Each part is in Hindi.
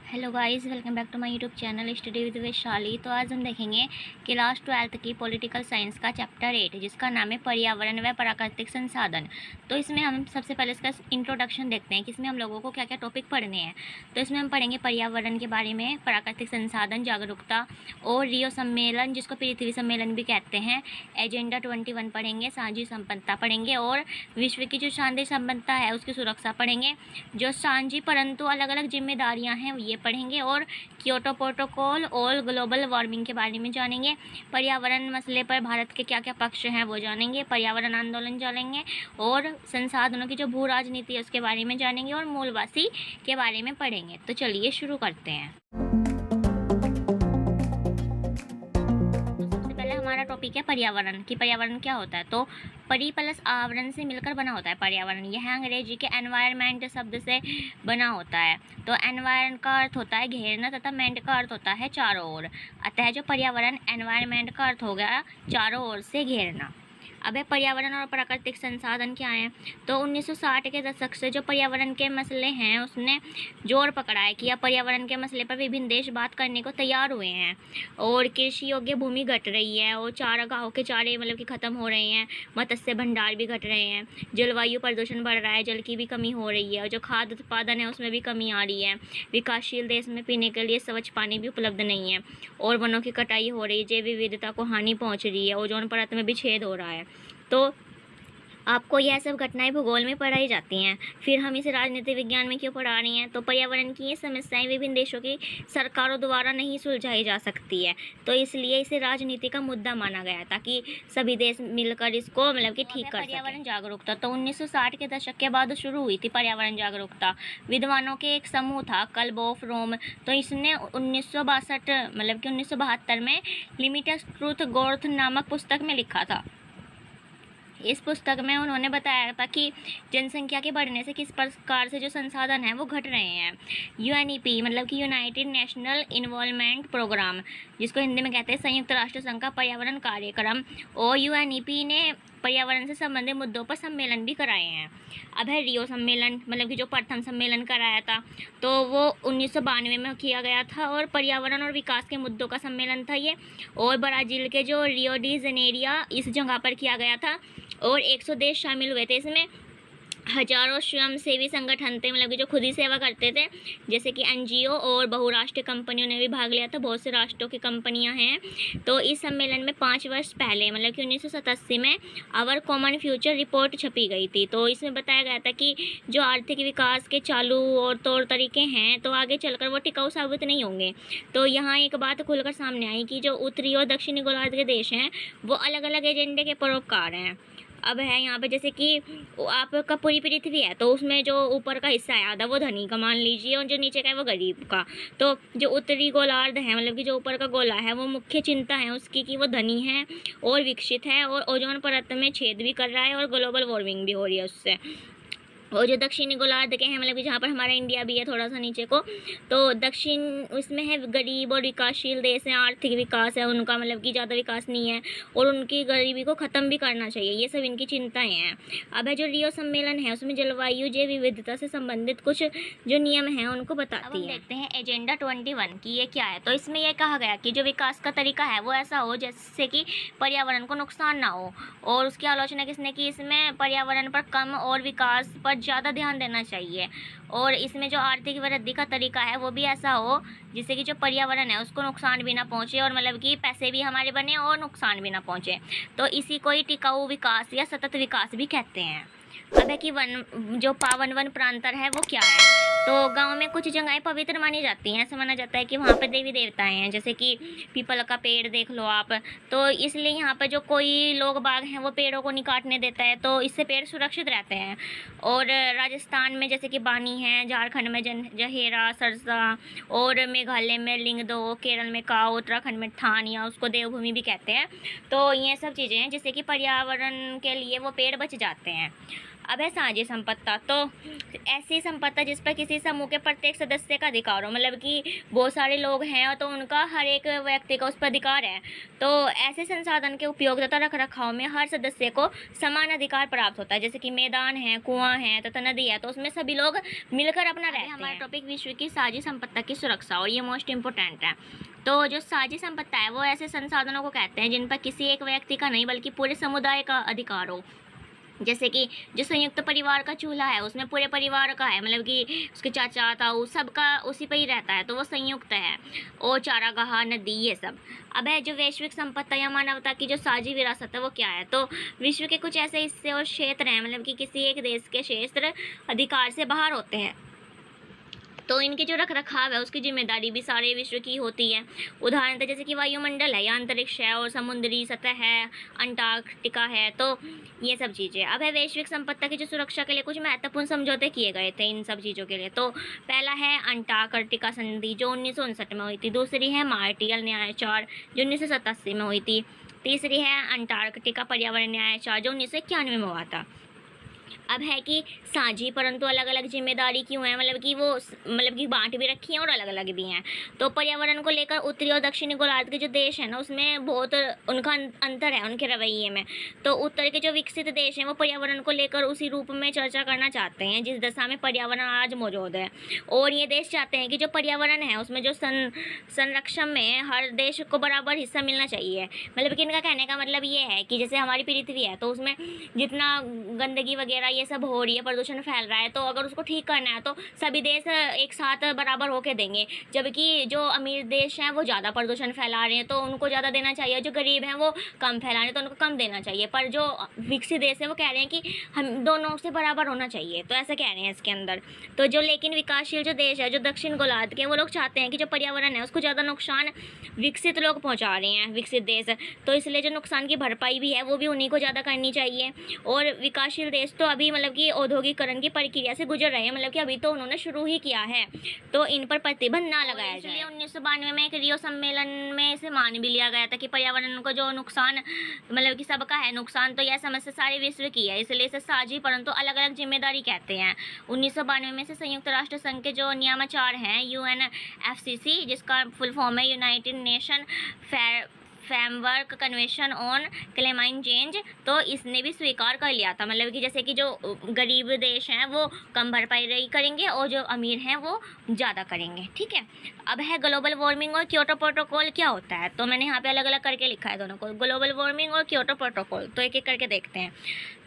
Hello guys, welcome back to my YouTube channel study with Vaishali. तो आज हम देखेंगे क्लास 12th की पॉलिटिकल साइंस का चैप्टर 8 जिसका नाम है पर्यावरण व प्राकृतिक संसाधन। तो इसमें हम सबसे पहले इसका इंट्रोडक्शन देखते हैं कि इसमें हम लोगों को क्या क्या टॉपिक पढ़ने हैं। तो इसमें हम पढ़ेंगे पर्यावरण के बारे में, प्राकृतिक संसाधन, जागरूकता और रियो सम्मेलन जिसको पृथ्वी सम्मेलन भी कहते हैं, एजेंडा 21 पढ़ेंगे, साझी संपन्नता पढ़ेंगे और विश्व की जो शांति संपन्नता है उसकी सुरक्षा पढ़ेंगे। जो साझी परंतु अलग अलग जिम्मेदारियाँ हैं ये पढ़ेंगे और क्योटो प्रोटोकॉल और ग्लोबल वार्मिंग के बारे में जानेंगे। पर्यावरण मसले पर भारत के क्या क्या पक्ष हैं वो जानेंगे, पर्यावरण आंदोलन जानेंगे और संसाधनों की जो भू राजनीति है उसके बारे में जानेंगे और मूलवासी के बारे में पढ़ेंगे। तो चलिए शुरू करते हैं। हमारा टॉपिक है पर्यावरण कि पर्यावरण क्या होता है। तो परि प्लस आवरण से मिलकर बना होता है पर्यावरण। यह अंग्रेजी के एनवायरनमेंट शब्द से बना होता है। तो एनवायरन का अर्थ होता है घेरना तथा मेंट का अर्थ होता है चारों ओर। अतः जो पर्यावरण एनवायरनमेंट का अर्थ हो गया चारों ओर से घेरना। अब है पर्यावरण और प्राकृतिक संसाधन क्या हैं। तो 1960 के दशक से जो पर्यावरण के मसले हैं उसने जोर पकड़ा है कि अब पर्यावरण के मसले पर विभिन्न देश बात करने को तैयार हुए हैं। और कृषि योग्य भूमि घट रही है और चारागाहों के चारे कि ख़त्म हो रहे हैं, मत्स्य भंडार भी घट रहे हैं, जलवायु प्रदूषण बढ़ रहा है, जल की भी कमी हो रही है और जो खाद्य उत्पादन है उसमें भी कमी आ रही है। विकासशील देश में पीने के लिए स्वच्छ पानी भी उपलब्ध नहीं है और वनों की कटाई हो रही है, जैव विविधता को हानि पहुँच रही है, ओजोन परत में भी छेद हो रहा है। तो आपको यह सब घटनाएं भूगोल में पढ़ाई जाती हैं, फिर हम इसे राजनीति विज्ञान में क्यों पढ़ा रही हैं। तो पर्यावरण की ये समस्याएं विभिन्न देशों की सरकारों द्वारा नहीं सुलझाई जा सकती है, तो इसलिए इसे राजनीति का मुद्दा माना गया ताकि सभी देश मिलकर इसको कि ठीक कर सकें। पर्यावरण जागरूकता तो 1960 के दशक के बाद शुरू हुई थी पर्यावरण जागरूकता। विद्वानों के एक समूह था क्लब ऑफ रोम। तो इसने 1972 में लिमिटेड ट्रूथ गॉर्थ नामक पुस्तक में लिखा था। इस पुस्तक में उन्होंने बताया था कि जनसंख्या के बढ़ने से किस प्रकार से जो संसाधन हैं वो घट रहे हैं। यूएनईपी कि यूनाइटेड नेशनल इन्वॉल्वमेंट प्रोग्राम, जिसको हिंदी में कहते हैं संयुक्त राष्ट्र संघ का पर्यावरण कार्यक्रम, और यूएनईपी ने पर्यावरण से संबंधित मुद्दों पर सम्मेलन भी कराए हैं। अब है रियो सम्मेलन कि जो प्रथम सम्मेलन कराया था तो वो 1992 में किया गया था और पर्यावरण और विकास के मुद्दों का सम्मेलन था ये। और ब्राज़ील के जो रियो डी जनेरिया इस जगह पर किया गया था और 100 देश शामिल हुए थे इसमें। हजारों स्वयंसेवी संगठन थे कि जो खुद ही सेवा करते थे, जैसे कि एनजीओ और बहुराष्ट्रीय कंपनियों ने भी भाग लिया था, बहुत से राष्ट्रों की कंपनियां हैं। तो इस सम्मेलन में 5 वर्ष पहले कि 1987 में आवर कॉमन फ्यूचर रिपोर्ट छपी गई थी। तो इसमें बताया गया था कि जो आर्थिक विकास के चालू और तौर तरीके हैं तो आगे चलकर वो टिकाऊ साबित नहीं होंगे। तो यहाँ एक बात खुलकर सामने आई कि जो उत्तरी और दक्षिणी गोलार्ध के देश हैं वो अलग अलग एजेंडे के परोपकार हैं। अब है यहाँ पे जैसे कि आपका पूरी पृथ्वी है तो उसमें जो ऊपर का हिस्सा है आधा वो धनी का मान लीजिए और जो नीचे का है वो गरीब का। तो जो उत्तरी गोलार्ध है कि जो ऊपर का गोला है वो मुख्य चिंता है उसकी कि वो धनी है और विकसित है और ओजोन परत में छेद भी कर रहा है और ग्लोबल वार्मिंग भी हो रही है उससे। और जो दक्षिणी गोलार्ध के हैं कि जहाँ पर हमारा इंडिया भी है थोड़ा सा नीचे को, तो दक्षिण उसमें है गरीब और विकासशील देश हैं, आर्थिक विकास है उनका कि ज़्यादा विकास नहीं है और उनकी गरीबी को ख़त्म भी करना चाहिए, ये सब इनकी चिंताएं हैं। अब है जो रियो सम्मेलन है उसमें जलवायु जैव विविधता से संबंधित कुछ जो नियम हैं उनको बताती है। देखते हैं एजेंडा 21 की ये क्या है। तो इसमें यह कहा गया कि जो विकास का तरीका है वो ऐसा हो जैसे कि पर्यावरण को नुकसान ना हो। और उसकी आलोचना किसने की, इसमें पर्यावरण पर कम और विकास पर ज़्यादा ध्यान देना चाहिए। और इसमें जो आर्थिक वृद्धि का तरीका है वो भी ऐसा हो जिससे कि जो पर्यावरण है उसको नुकसान भी ना पहुंचे और कि पैसे भी हमारे बने और नुकसान भी ना पहुंचे। तो इसी को ही टिकाऊ विकास या सतत विकास भी कहते हैं। अब है कि जो पावन वन प्रांतर है वो क्या है। तो गांव में कुछ जगहें पवित्र मानी जाती हैं, ऐसा माना जाता है कि वहाँ पर देवी देवताएं हैं, जैसे कि पीपल का पेड़ देख लो आप। तो इसलिए यहाँ पर जो कोई लोग बाग हैं वो पेड़ों को नहीं काटने देता है, तो इससे पेड़ सुरक्षित रहते हैं। और राजस्थान में जैसे कि बानी है, झारखंड में जहेरा सरसा और मेघालय में लिंगदो, केरल में काओ, उत्तराखंड में थान या उसको देवभूमि भी कहते हैं। तो ये सब चीज़ें हैं जिससे कि पर्यावरण के लिए वो पेड़ बच जाते हैं। अब है साझी संपत्ता। तो ऐसी संपत्ति जिस पर किसी किसी समूह के प्रत्येक सदस्य का अधिकार हो, मतलब कि बहुत सारे लोग हैं तो उनका हर एक व्यक्ति का उस पर अधिकार है। तो ऐसे संसाधन के उपयोग तथा रख रखाव में हर सदस्य को समान अधिकार प्राप्त होता है। जैसे कि मैदान है, कुआं है तथा नदी है, तो उसमें सभी लोग मिलकर अपना रहते हैं। हमारा टॉपिक विश्व की साझी संपत्ति की सुरक्षा, और ये मोस्ट इंपॉर्टेंट है। तो जो साझी संपत्ति है वो ऐसे संसाधनों को कहते हैं जिन पर किसी एक व्यक्ति का नहीं बल्कि पूरे समुदाय का अधिकार हो। जैसे कि जो संयुक्त परिवार का चूल्हा है उसमें पूरे परिवार का है, मतलब कि उसके चाचा ताऊ सबका उसी पर ही रहता है, तो वो संयुक्त है। और चारागाह, नदी, ये सब। अब है जो वैश्विक संपत्ति या मानवता की जो साझी विरासत है वो क्या है। तो विश्व के कुछ ऐसे हिस्से और क्षेत्र हैं, मतलब कि किसी एक देश के क्षेत्र अधिकार से बाहर होते हैं, तो इनके जो रख रखाव है उसकी जिम्मेदारी भी सारे विश्व की होती है। उदाहरण जैसे कि वायुमंडल है या अंतरिक्ष है, और समुद्री सतह है, अंटार्कटिका है, तो ये सब चीज़ें। अब है वैश्विक संपत्ति की जो सुरक्षा के लिए कुछ महत्वपूर्ण समझौते किए गए थे इन सब चीज़ों के लिए। तो पहला है अंटार्कटिका संधि जो 1959 में हुई थी। दूसरी है मार्टियल न्यायाचार जो 1987 में हुई थी। तीसरी है अंटार्कटिका पर्यावरण न्यायाचार जो 1991 में हुआ था। अब है कि साझी परंतु अलग अलग जिम्मेदारी क्यों है, मतलब कि वो मतलब कि बांट भी रखी हैं और अलग अलग भी हैं। तो पर्यावरण को लेकर उत्तरी और दक्षिणी गोलार्ध के जो देश हैं ना उसमें बहुत उनका अंतर है उनके रवैये में। तो उत्तर के जो विकसित देश हैं वो पर्यावरण को लेकर उसी रूप में चर्चा करना चाहते हैं जिस दशा में पर्यावरण आज मौजूद है, और ये देश चाहते हैं कि जो पर्यावरण है उसमें जो संरक्षण में हर देश को बराबर हिस्सा मिलना चाहिए। मतलब कि इनका कहने का मतलब ये है कि जैसे हमारी पृथ्वी है तो उसमें जितना गंदगी वगैरह ये सब हो रही है, प्रदूषण फैल रहा है, तो अगर उसको ठीक करना है तो सभी देश एक साथ बराबर होके देंगे। जबकि जो अमीर देश हैं वो ज़्यादा प्रदूषण फैला रहे हैं तो उनको ज़्यादा देना चाहिए, जो गरीब हैं वो कम फैला रहे हैं तो उनको कम देना चाहिए। पर जो विकसित देश हैं वो कह रहे हैं कि हम दोनों से बराबर होना चाहिए, तो ऐसा कह रहे हैं इसके अंदर। तो जो लेकिन विकासशील जो देश है जो दक्षिण गोलार्ध के, वो लोग चाहते हैं कि जो पर्यावरण है उसको ज़्यादा नुकसान विकसित लोग पहुँचा रहे हैं, विकसित देश, तो इसलिए जो नुकसान की भरपाई भी है वो भी उन्हीं को ज़्यादा करनी चाहिए। और विकासशील देश तो अभी मतलब कि औद्योगिकरण की प्रक्रिया से गुजर रहे हैं, मतलब कि अभी तो उन्होंने शुरू ही किया है, तो इन पर प्रतिबंध ना लगाया जाए। 1992 में एक रियो सम्मेलन में इसे मान भी लिया गया था कि पर्यावरण को जो नुकसान मतलब कि सबका है नुकसान, तो यह समस्या सारे विश्व की है, इसलिए इसे साझी परंतु अलग अलग जिम्मेदारी कहते हैं। 1992 में से संयुक्त राष्ट्र संघ के जो नियमाचार हैं UNFCCC, जिसका फुल फॉर्म है United nation framework convention on climate change, तो इसने भी स्वीकार कर लिया था, मतलब कि जैसे कि जो गरीब देश हैं वो कम भरपाई करेंगे और जो अमीर हैं वो ज़्यादा करेंगे। ठीक है। अब है ग्लोबल वार्मिंग और क्योटो प्रोटोकॉल क्या होता है, तो मैंने यहाँ पे अलग अलग करके लिखा है दोनों को, ग्लोबल वार्मिंग और क्योटो प्रोटोकॉल, तो एक एक करके देखते हैं।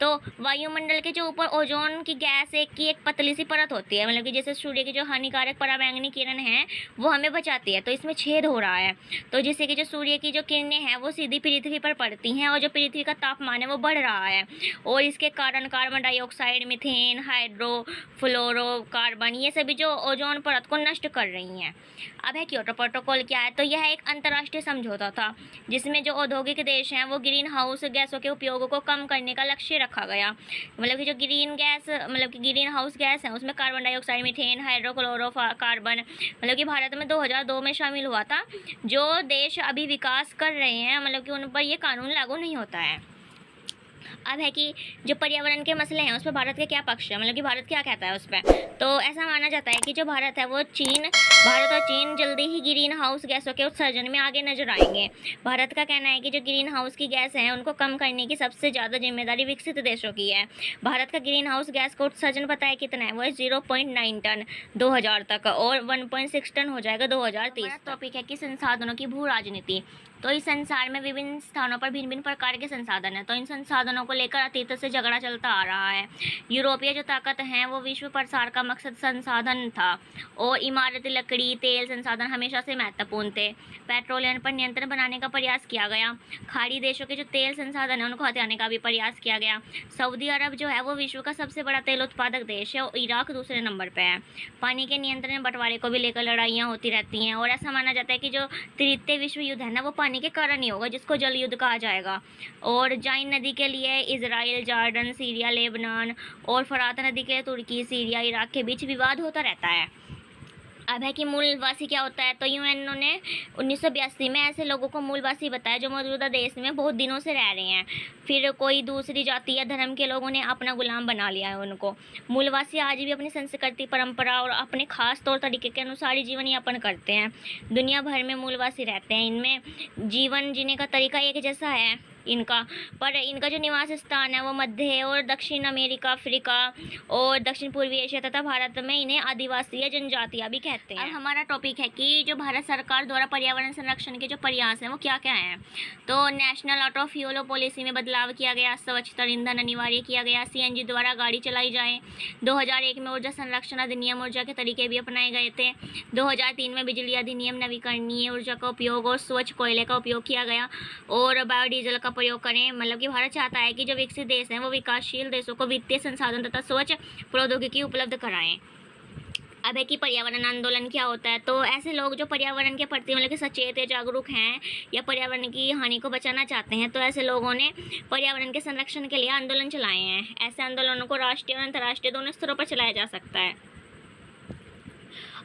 तो वायुमंडल के जो ऊपर ओजोन की गैस एक पतली सी परत होती है, मतलब कि जैसे सूर्य की जो हानिकारक पराबैंगनी किरण है वो हमें बचाती है, तो इसमें छेद हो रहा है, तो जिससे कि जो सूर्य की जो किरणें हैं वो सीधी पृथ्वी पर पड़ती हैं और जो पृथ्वी का तापमान है वो बढ़ रहा है, और इसके कारण कार्बन डाइऑक्साइड, मीथेन, हाइड्रोफ्लोरोकार्बन, ये सभी जो ओजोन परत को नष्ट कर रही हैं। अब है क्योटो प्रोटोकॉल क्या है, तो यह एक अंतर्राष्ट्रीय समझौता था जिसमें जो औद्योगिक देश हैं वो ग्रीन हाउस गैसों के उपयोग को कम करने का लक्ष्य रखा गया। मतलब कि जो ग्रीन हाउस गैस है उसमें कार्बन डाइऑक्साइड, मीथेन, हाइड्रोक्लोरोकार्बन, मतलब कि भारत में 2002 में शामिल हुआ था। जो देश अभी विकास कर रहे हैं मतलब कि उन पर ये कानून लागू नहीं होता है। अब है कि जो पर्यावरण के मसले हैं उस पर भारत के क्या पक्ष है, मतलब कि भारत क्या कहता है उस पर, तो ऐसा माना जाता है कि जो भारत है वो भारत और चीन जल्दी ही ग्रीन हाउस गैसों के उत्सर्जन में आगे नजर आएंगे। भारत का कहना है कि जो ग्रीन हाउस की गैस हैं उनको कम करने की सबसे ज़्यादा जिम्मेदारी विकसित देशों की है। भारत का ग्रीन हाउस गैस का उत्सर्जन पता है कितना है, वो है 0.9 टन 2000 तक, और 1.6 टन हो जाएगा 2030। टॉपिक है कि संसाधनों की भू राजनीति। तो इस संसार में विभिन्न स्थानों पर भिन्न भिन्न प्रकार के संसाधन हैं, तो इन संसाधनों को लेकर अतीत से झगड़ा चलता आ रहा है। यूरोपीय जो ताकत हैं वो विश्व प्रसार का मकसद संसाधन था, और इमारती लकड़ी, तेल संसाधन हमेशा से महत्वपूर्ण थे। पेट्रोलियम पर नियंत्रण बनाने का प्रयास किया गया। खाड़ी देशों के जो तेल संसाधन हैं उनको हटाने का भी प्रयास किया गया। सऊदी अरब जो है वो विश्व का सबसे बड़ा तेल उत्पादक देश है, और इराक दूसरे नंबर पर है। पानी के नियंत्रण बंटवारे को भी लेकर लड़ाइयाँ होती रहती हैं, और ऐसा माना जाता है कि जो तृतीय विश्व युद्ध है ना वो पानी के कारण ही होगा, जिसको जल युद्ध कहा जाएगा। और जाइन नदी के लिए इजराइल, जॉर्डन, सीरिया, लेबनान, और फरात नदी के लिए तुर्की, सीरिया, इराक के बीच विवाद होता रहता है। अब है कि मूलवासी क्या होता है, तो यूएनओ ने 1982 में ऐसे लोगों को मूलवासी बताया जो मौजूदा देश में बहुत दिनों से रह रहे हैं, फिर कोई दूसरी जाति या धर्म के लोगों ने अपना गुलाम बना लिया है उनको। मूलवासी आज भी अपनी संस्कृति, परंपरा और अपने खास तौर तरीके के अनुसार ही जीवन यापन करते हैं। दुनिया भर में मूलवासी रहते हैं। इनमें जीवन जीने का तरीका एक जैसा है पर इनका जो निवास स्थान है वो मध्य और दक्षिण अमेरिका, अफ्रीका और दक्षिण पूर्वी एशिया तथा भारत में इन्हें आदिवासी या जनजातियाँ भी कहते हैं। अब हमारा टॉपिक है कि जो भारत सरकार द्वारा पर्यावरण संरक्षण के जो प्रयास हैं वो क्या क्या हैं। तो नेशनल ऑटो फ्यूल पॉलिसी में बदलाव किया गया, स्वच्छता ईंधन अनिवार्य किया गया, CNG द्वारा गाड़ी चलाई जाए। 2001 में ऊर्जा संरक्षण अधिनियम, ऊर्जा के तरीके भी अपनाए गए थे। 2003 में बिजली अधिनियम, नवीकरणीय ऊर्जा का उपयोग और स्वच्छ कोयले का उपयोग किया गया और बायोडीजल का प्रयोग करें। मतलब कि भारत चाहता है कि जो विकसित देश हैं वो विकासशील देशों को वित्तीय संसाधन तथा स्वच्छ प्रौद्योगिकी उपलब्ध कराएं। अब है कि पर्यावरण आंदोलन क्या होता है। तो ऐसे लोग जो पर्यावरण के प्रति मतलब कि सचेत या जागरूक हैं या पर्यावरण की हानि को बचाना चाहते हैं, तो ऐसे लोगों ने पर्यावरण के संरक्षण के लिए आंदोलन चलाए हैं। ऐसे आंदोलनों को राष्ट्रीय और अंतर्राष्ट्रीय दोनों स्तरों पर चलाया जा सकता है।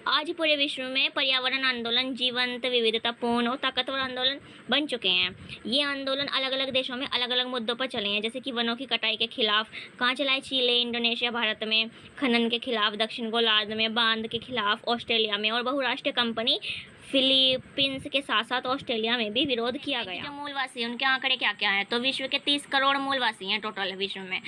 आज पूरे विश्व में पर्यावरण आंदोलन जीवंत, विविधतापूर्ण और ताकतवर आंदोलन बन चुके हैं। ये आंदोलन अलग अलग देशों में अलग अलग मुद्दों पर चले हैं, जैसे कि वनों की कटाई के खिलाफ कहाँ चलाए, चिले, इंडोनेशिया, भारत में, खनन के खिलाफ दक्षिण गोलार्ध में, बांध के खिलाफ ऑस्ट्रेलिया में और बहुराष्ट्रीय कंपनी फिलीपींस के साथ साथ ऑस्ट्रेलिया में भी विरोध किया गया। जो मूलवासी हैं उनके आंकड़े क्या क्या हैं, तो विश्व के 30 करोड़ मूलवासी हैं टोटल विश्व में।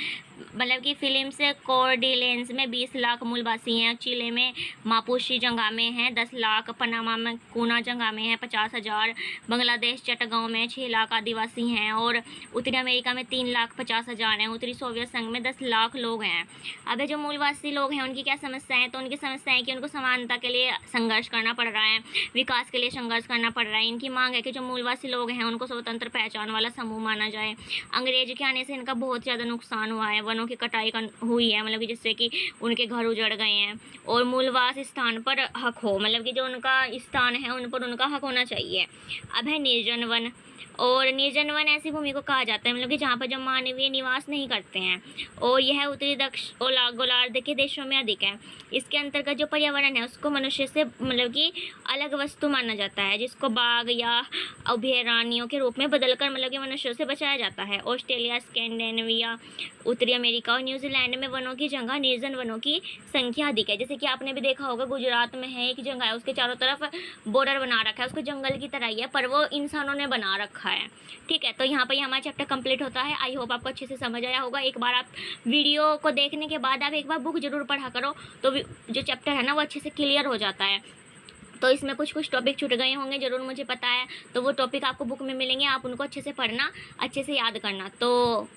मतलब कि फिलिप्स कोर्डिलेंस में 20 लाख मूलवासी हैं, चिले में मापुशी जंगा में हैं 10 लाख, पनामा में कूना जंगा में हैं 50,000, बांग्लादेश चटगांव में 6 लाख आदिवासी हैं और उत्तरी अमेरिका में 3,50,000 हैं, उत्तरी सोवियत संघ में 10 लाख लोग हैं। अब जो मूलवासी लोग हैं उनकी क्या समस्या है, तो उनकी समस्या है कि उनको समानता के लिए संघर्ष करना पड़ रहा है, विकास के लिए संघर्ष करना पड़ रहा है। इनकी मांग है कि जो मूलवासी लोग हैं उनको स्वतंत्र पहचान वाला समूह माना जाए। अंग्रेज के आने से इनका बहुत ज़्यादा नुकसान हुआ है, वनों की कटाई हुई है, मतलब कि जिससे कि उनके घर उजड़ गए हैं और मूलवास स्थान पर हक हो, मतलब कि जो उनका स्थान है उन पर उनका हक होना चाहिए। अब है निर्जन वन, और निर्जन वन ऐसी भूमि को कहा जाता है मतलब कि जहाँ पर जो मानवीय निवास नहीं करते हैं, और यह उत्तरी गोलार्ध के देशों में अधिक है। इसके अंतर्गत जो पर्यावरण है उसको मनुष्य से मतलब कि अलग वस्तु माना जाता है, जिसको बाघ या अभयारण्यों के रूप में बदलकर मतलब कि मनुष्यों से बचाया जाता है। ऑस्ट्रेलिया, स्कैंडिनेविया, उत्तरी अमेरिका और न्यूजीलैंड में वनों की जगह निर्जन वनों की संख्या अधिक है। जैसे कि आपने भी देखा होगा गुजरात में है एक जगह है, उसके चारों तरफ बॉर्डर बना रखा है, उसको जंगल की तरह ही है पर वो इंसानों ने बना रखा है। ठीक है, तो यहाँ पर हमारा चैप्टर कंप्लीट होता है। आई होप आपको अच्छे से समझ आया होगा। एक बार आप वीडियो को देखने के बाद आप एक बार बुक जरूर पढ़ा करो, तो जो चैप्टर है ना वो अच्छे से क्लियर हो जाता है। तो इसमें कुछ टॉपिक छूट गए होंगे ज़रूर, मुझे पता है, तो वो टॉपिक आपको बुक में मिलेंगे, आप उनको अच्छे से पढ़ना, अच्छे से याद करना। तो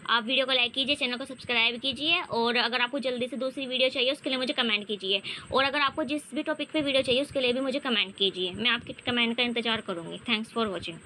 आप वीडियो को लाइक कीजिए, चैनल को सब्सक्राइब कीजिए, और अगर आपको जल्दी से दूसरी वीडियो चाहिए उसके लिए मुझे कमेंट कीजिए, और अगर आपको जिस भी टॉपिक पे वीडियो चाहिए उसके लिए भी मुझे कमेंट कीजिए। मैं आपके कमेंट का इंतज़ार करूँगी। Thanks for watching.